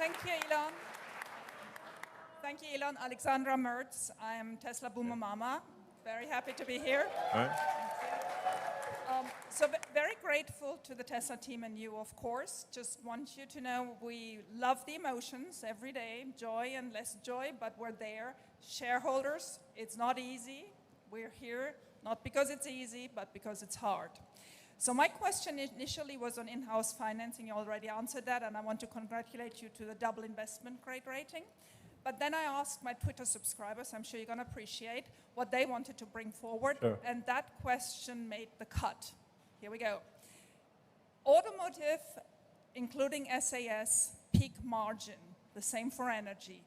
Thank you, Elon. Thank you, Elon. Alexandra Mertz. I'm Tesla Boomer Mama. Very happy to be here. All right. So very grateful to the Tesla team and you, of course. Just want you to know we love the emotions every day, joy and less joy, but we're there. Shareholders, it's not easy. We're here not because it's easy, but because it's hard. So my question initially was on in-house financing. You already answered that, and I want to congratulate you to the double investment grade rating. But then I asked my Twitter subscribers, I'm sure you're going to appreciate, what they wanted to bring forward. Sure. And that question made the cut. Here we go. Automotive, including SAS, peak margin, the same for energy.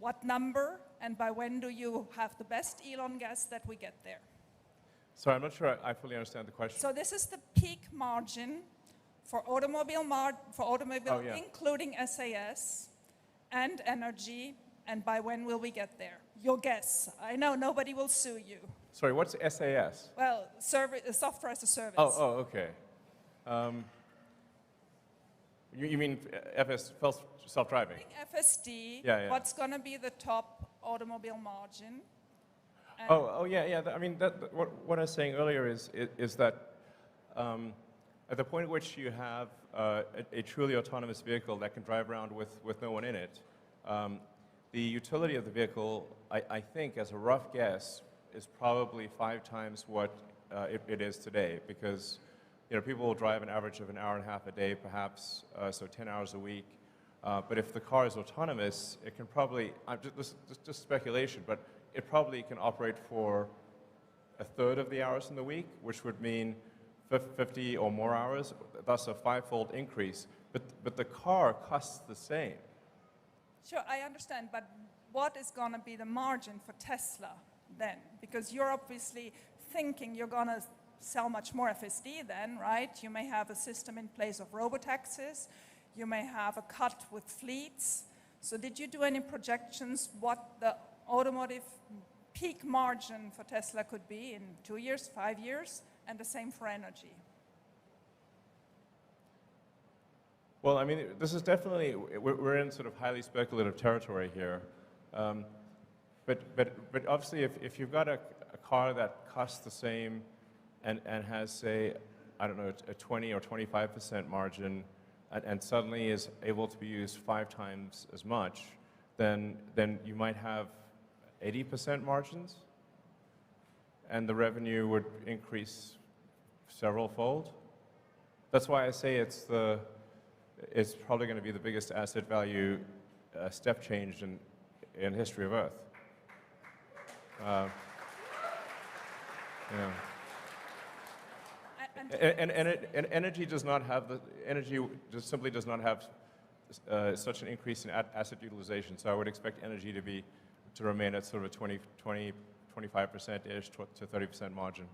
What number and by when do you have the best Elon guess that we get there? Sorry, I'm not sure I fully understand the question. So this is the peak margin for automobile, including SAS and energy, and by when will we get there? Your guess. I know nobody will sue you. Sorry, what's SAS? Well, software as a service. Oh, okay. You mean self-driving? FSD, Yeah. what's going to be the top automobile margin? Yeah. I mean, what I was saying earlier is that at the point at which you have a truly autonomous vehicle that can drive around with no one in it, the utility of the vehicle, I think, as a rough guess, is probably 5 times what it is today, because people will drive an average of an hour and a half a day, perhaps, so 10 hours a week. But if the car is autonomous, it can probably, just speculation, but it probably can operate for a third of the hours in the week, which would mean 50 or more hours, thus a 5-fold increase. But the car costs the same. Sure, I understand, but what is going to be the margin for Tesla then? Because you're obviously thinking you're going to sell much more FSD then, right? You may have a system in place of robotaxis. You may have a cut with fleets. So did you do any projections what the automotive peak margin for Tesla could be in 2 years, 5 years, and the same for energy? Well, I mean, this is definitely, we're in sort of highly speculative territory here. But obviously, if you've got a car that costs the same and has, say, I don't know, a 20 or 25% margin, and suddenly is able to be used 5 times as much, then you might have 80% margins, and the revenue would increase several-fold. That's why I say it's probably going to be the biggest asset value step change in the history of Earth. And energy does not have simply does not have such an increase in asset utilization. So I would expect energy to remain at sort of a 25%-ish to 30% margin.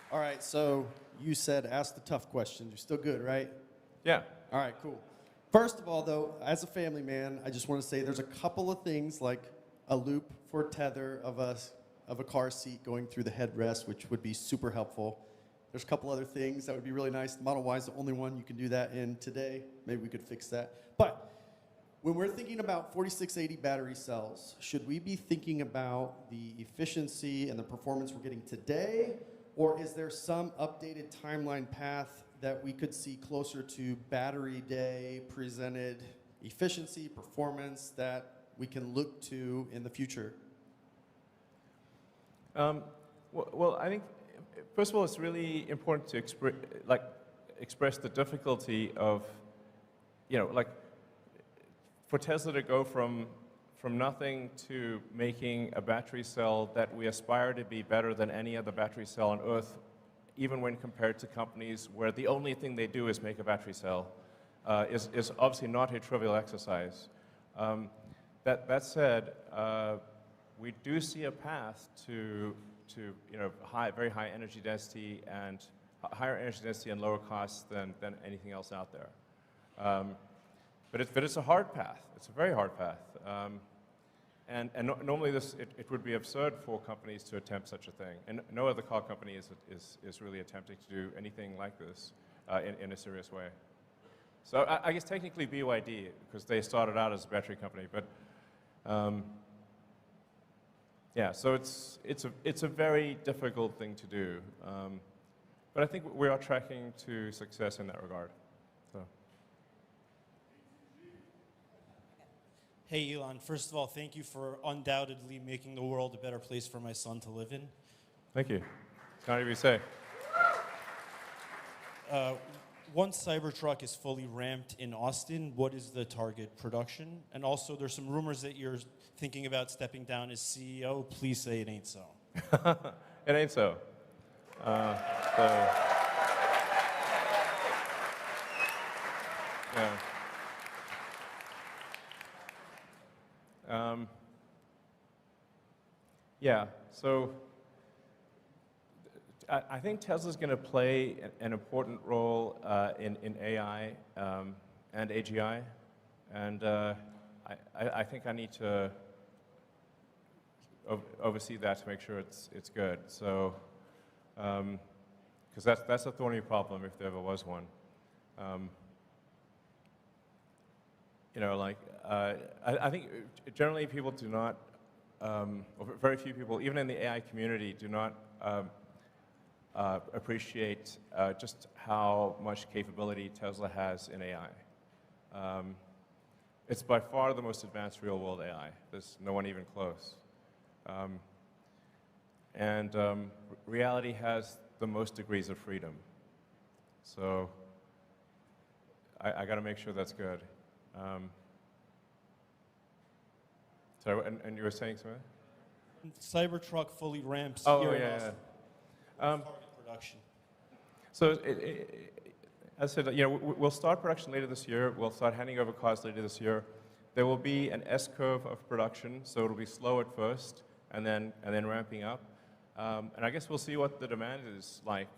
All right, so you said ask the tough questions. You're still good, right? Yeah. All right, cool. First of all, though, as a family man, I just want to say there's a couple of things like a loop for tether of a car seat going through the headrest, which would be super helpful. There's a couple other things that would be really nice. Model Y is the only one you can do that in today. Maybe we could fix that. But when we're thinking about 4680 battery cells, should we be thinking about the efficiency and the performance we're getting today? Or is there some updated timeline path that we could see closer to battery day presented efficiency, performance that we can look to in the future? Well, I think, first of all, it's really important to express the difficulty of, for Tesla to go from nothing to making a battery cell that we aspire to be better than any other battery cell on Earth, even when compared to companies where the only thing they do is make a battery cell, is obviously not a trivial exercise. That said, we do see a path to very high energy density and higher energy density and lower costs than anything else out there. But it's a hard path. It's a very hard path. Normally it would be absurd for companies to attempt such a thing. And no other car company is really attempting to do anything like this. in a serious way. So I guess technically BYD, because they started out as a battery company, but yeah, so it's a very difficult thing to do. But I think we are tracking to success in that regard. So. Hey, Elon. First of all, thank you for undoubtedly making the world a better place for my son to live in. Thank you. It's kind of you say. Once Cybertruck is fully ramped in Austin, what is the target production? And also, there's some rumors that you're thinking about stepping down as CEO. Please say it ain't so. It ain't so. Yeah. Yeah, so I think Tesla's going to play an important role in AI and AGI, and I think I need to oversee that to make sure it's good. So, because that's a thorny problem if there ever was one. You know, like I think generally people do not, or very few people, even in the AI community, do not appreciate just how much capability Tesla has in AI. It's by far the most advanced real-world AI. There's no one even close. Reality has the most degrees of freedom. So I got to make sure that's good. So, and you were saying something? Cybertruck fully ramps Oh, here in yeah, Austin. yeah. Target production. So, as I said, you know, we'll start production later this year. We'll start handing over cars later this year. There will be an S-curve of production, so it'll be slow at first, and then ramping up. And I guess we'll see what the demand is like.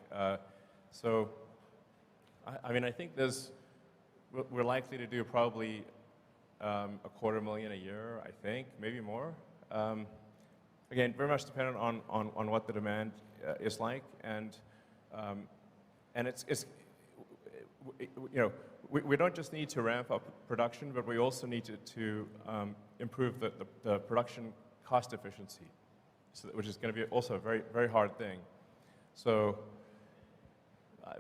So, I mean, I think we're likely to do probably 250,000 a year, I think, maybe more. Again, very much dependent on what the demand is like, and it's you know, we don't just need to ramp up production, but we also need to improve the production cost efficiency, which is going to be also a very, very hard thing. So,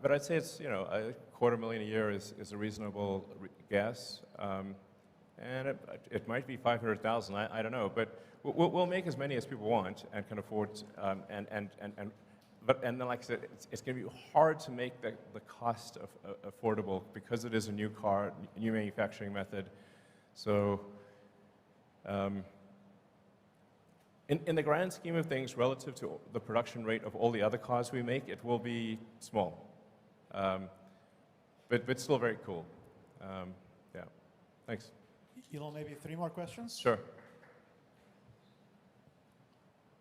but I'd say it's, you know, 250,000 a year is a reasonable guess. And it might be 500,000, I don't know, but we'll make as many as people want and can afford, but then, like I said, it's going to be hard to make the cost affordable because it is a new car, new manufacturing method. So, in the grand scheme of things, relative to the production rate of all the other cars we make, it will be small, but still very cool. Yeah, thanks. Elon, maybe 3 more questions? Sure.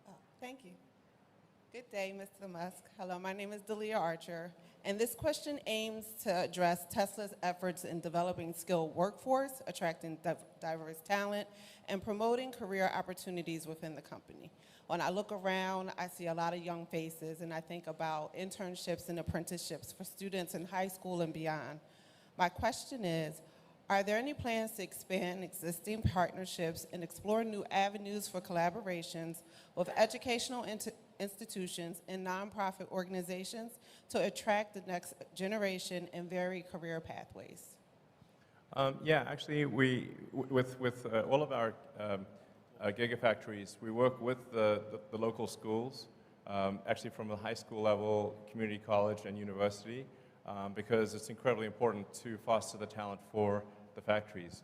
Oh, thank you. Good day, Mr. Musk. Hello, my name is Delia Archer, and this question aims to address Tesla's efforts in developing skilled workforce, attracting diverse talent, and promoting career opportunities within the company. When I look around, I see a lot of young faces, and I think about internships and apprenticeships for students in high school and beyond. My question is, are there any plans to expand existing partnerships and explore new avenues for collaborations with educational institutions and nonprofit organizations to attract the next generation and vary career pathways? Yeah, actually, with all of our gigafactories, we work with the local schools, actually from the high school level, community college, and university, because it's incredibly important to foster the talent for the factories.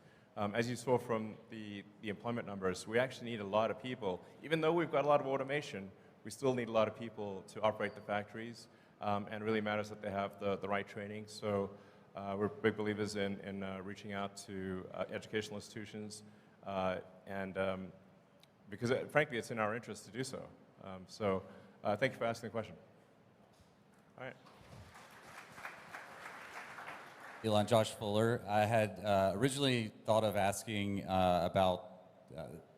As you saw from the employment numbers, we actually need a lot of people. Even though we've got a lot of automation, we still need a lot of people to operate the factories, and it really matters that they have the right training. So we're big believers in reaching out to educational institutions, and because frankly, it's in our interest to do so. So thank you for asking the question. All right. Elon, Josh Fuller. I had originally thought of asking about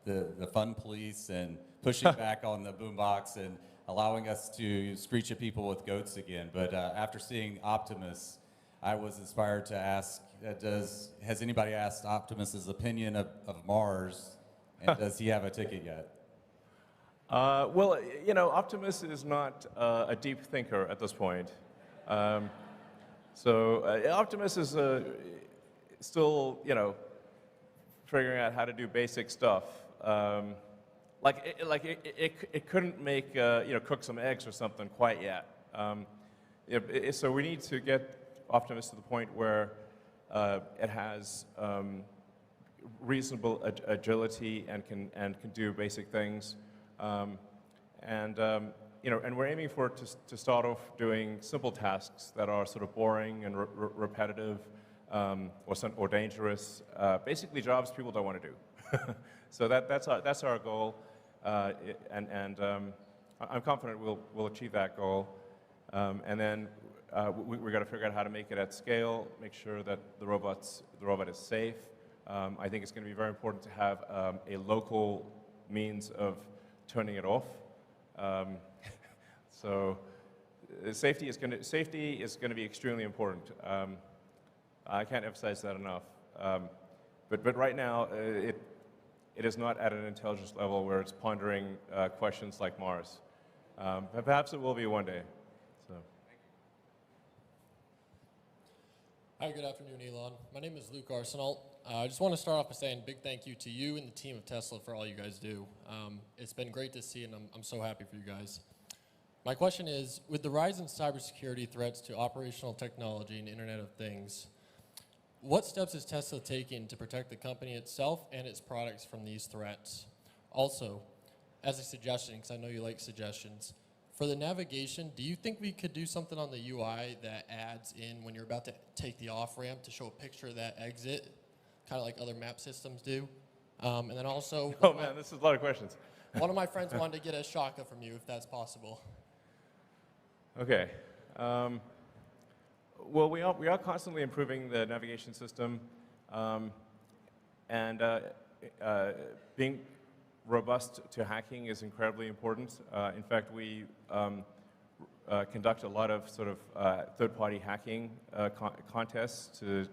the fun police and pushing back on the boombox and allowing us to screech at people with goats again. But after seeing Optimus, I was inspired to ask, has anybody asked Optimus's opinion of Mars, and does he have a ticket yet? Well, you know, Optimus is not a deep thinker at this point. Optimus is still, you know, figuring out how to do basic stuff. It couldn't make, you know, cook some eggs or something quite yet. So we need to get Optimus to the point where it has reasonable agility and can do basic things. You know, and we're aiming for it to start off doing simple tasks that are sort of boring and repetitive or dangerous, basically jobs people don't want to do. So that's our goal, I'm confident we'll achieve that goal. And then we've got to figure out how to make it at scale, make sure that the robot is safe. I think it's going to be very important to have a local means of turning it off. Safety is going to be extremely important. I can't emphasize that enough. But right now, it is not at an intelligence level where it's pondering questions like Mars. But perhaps it will be one day. So. Hi, good afternoon, Elon. My name is Luke Arsenault. I just want to start off by saying a big thank you to you and the team of Tesla for all you guys do. It's been great to see, and I'm so happy for you guys. My question is, with the rise in cybersecurity threats to operational technology and Internet of Things, what steps is Tesla taking to protect the company itself and its products from these threats? Also, as a suggestion, because I know you like suggestions, for the navigation, do you think we could do something on the UI that adds in when you're about to take the off-ramp to show a picture of that exit, kind of like other map systems do? And then also... Oh man, this is a lot of questions. One of my friends wanted to get a shaka from you, if that's possible. Okay. Well, we are constantly improving the navigation system, being robust to hacking is incredibly important. In fact, we conduct a lot of sort of third-party hacking contests to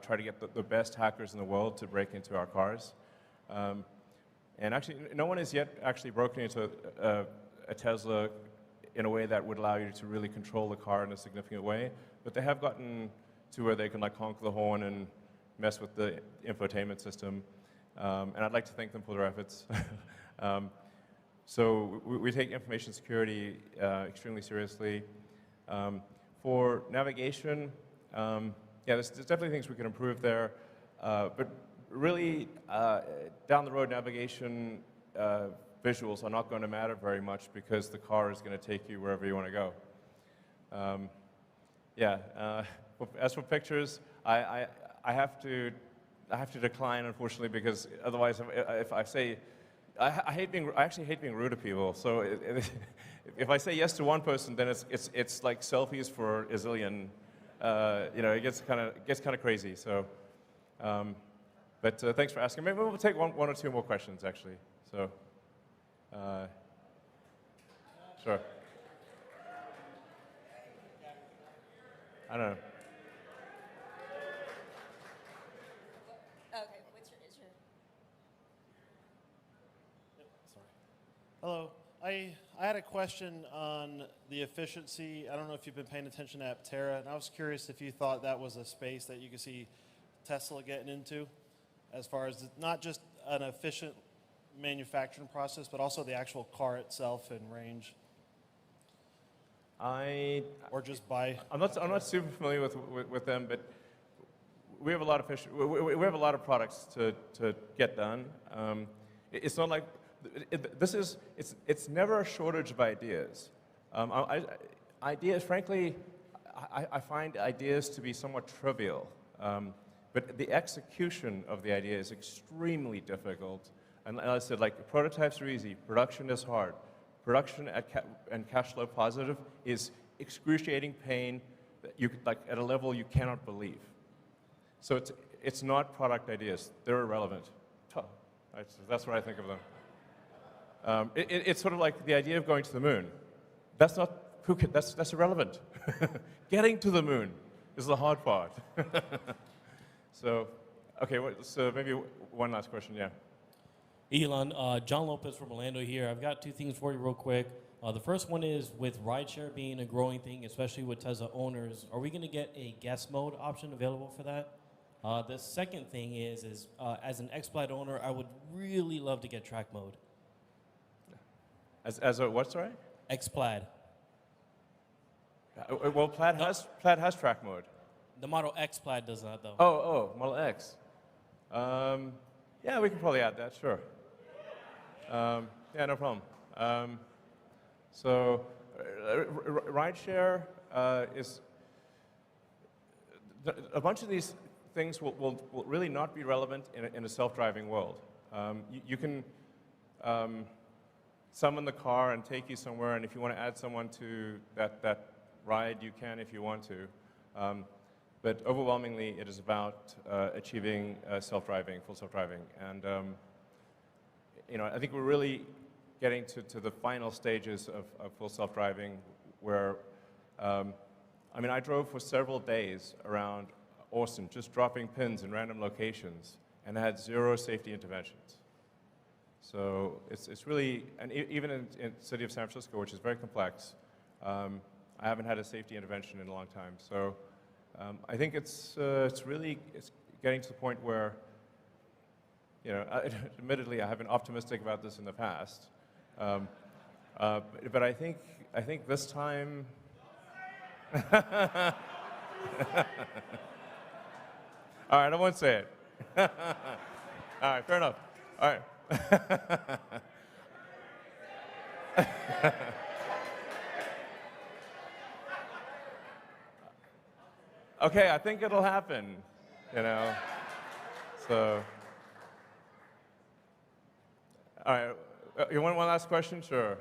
try to get the best hackers in the world to break into our cars. And actually, no one has yet actually broken into a Tesla in a way that would allow you to really control the car in a significant way. But they have gotten to where they can like honk the horn and mess with the infotainment system. And I'd like to thank them for their efforts. So we take information security extremely seriously. For navigation, yeah, there's definitely things we can improve there. But really, down the road, navigation visuals are not going to matter very much because the car is going to take you wherever you want to go. As for pictures, I have to decline, unfortunately, because otherwise, if I say, I actually hate being rude to people. So if I say yes to one person, then it's like selfies for a zillion. You know, it gets kind of crazy. So, but thanks for asking. Maybe we'll take one or two more questions, actually. So, sure. I don't know. Okay, is your... Sorry. Hello. I had a question on the efficiency. I don't know if you've been paying attention to Aptera, and I was curious if you thought that was a space that you could see Tesla getting into, as far as not just an efficient manufacturing process, but also the actual car itself and range. Or just buy. I'm not super familiar with them, but we have a lot of we have a lot of products to get done. It's not like it's never a shortage of ideas. Ideas, frankly, I find ideas to be somewhat trivial, but the execution of the idea is extremely difficult. And as I said, like prototypes are easy, production is hard. Production and cash flow positive is excruciating pain that you like at a level you cannot believe. So it's not product ideas; they're irrelevant. That's what I think of them. It's sort of like the idea of going to the moon. That's not that's irrelevant. Getting to the moon is the hard part. So, okay, so maybe one last question, yeah. Elon, John Lopez from Orlando here. I've got two things for you real quick. The first one is with rideshare being a growing thing, especially with Tesla owners, are we going to get a guest mode option available for that? The second thing is as an X-Plaid owner, I would really love to get track mode. As a what, sorry? X-Plaid. Well, Plaid has track mode. The Model X Plaid does not, though. Oh, Model X. Yeah, we can probably add that, sure. Yeah, no problem. So, rideshare is a bunch of these things will really not be relevant in a self-driving world. You can summon the car and take you somewhere, and if you want to add someone to that ride, you can if you want to. But overwhelmingly, it is about achieving full self-driving. And I think we're really getting to the final stages of full self-driving where, I drove for several days around Austin, just dropping pins in random locations, and had 0 safety interventions. So it's really, and even in the city of San Francisco, which is very complex, I haven't had a safety intervention in a long time. So I think it's getting to the point where, admittedly, I have been optimistic about this in the past, but I think this time. All right, I won't say it. All right, fair enough. All right. Okay, I think it'll happen, So, all right, you want one last question? Sure.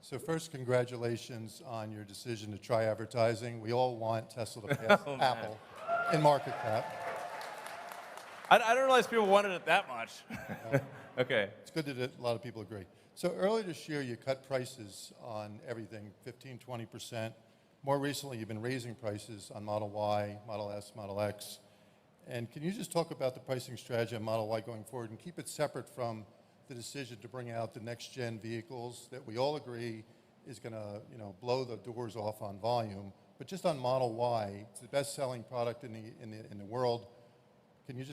So first, congratulations on your decision to try advertising. We all want Tesla to pass Apple in market cap. I didn't realize people wanted it that much. Okay. It's good that a lot of people agree. So earlier this year, you cut prices on everything, 15, 20%. More recently, you've been raising prices on Model Y, Model S, Model X. And can you just talk about the pricing strategy on Model Y going forward and keep it separate from the decision to bring out the next-gen vehicles that we all agree is going to, blow the doors off on volume. But just on Model Y, it's the best-selling product in the world.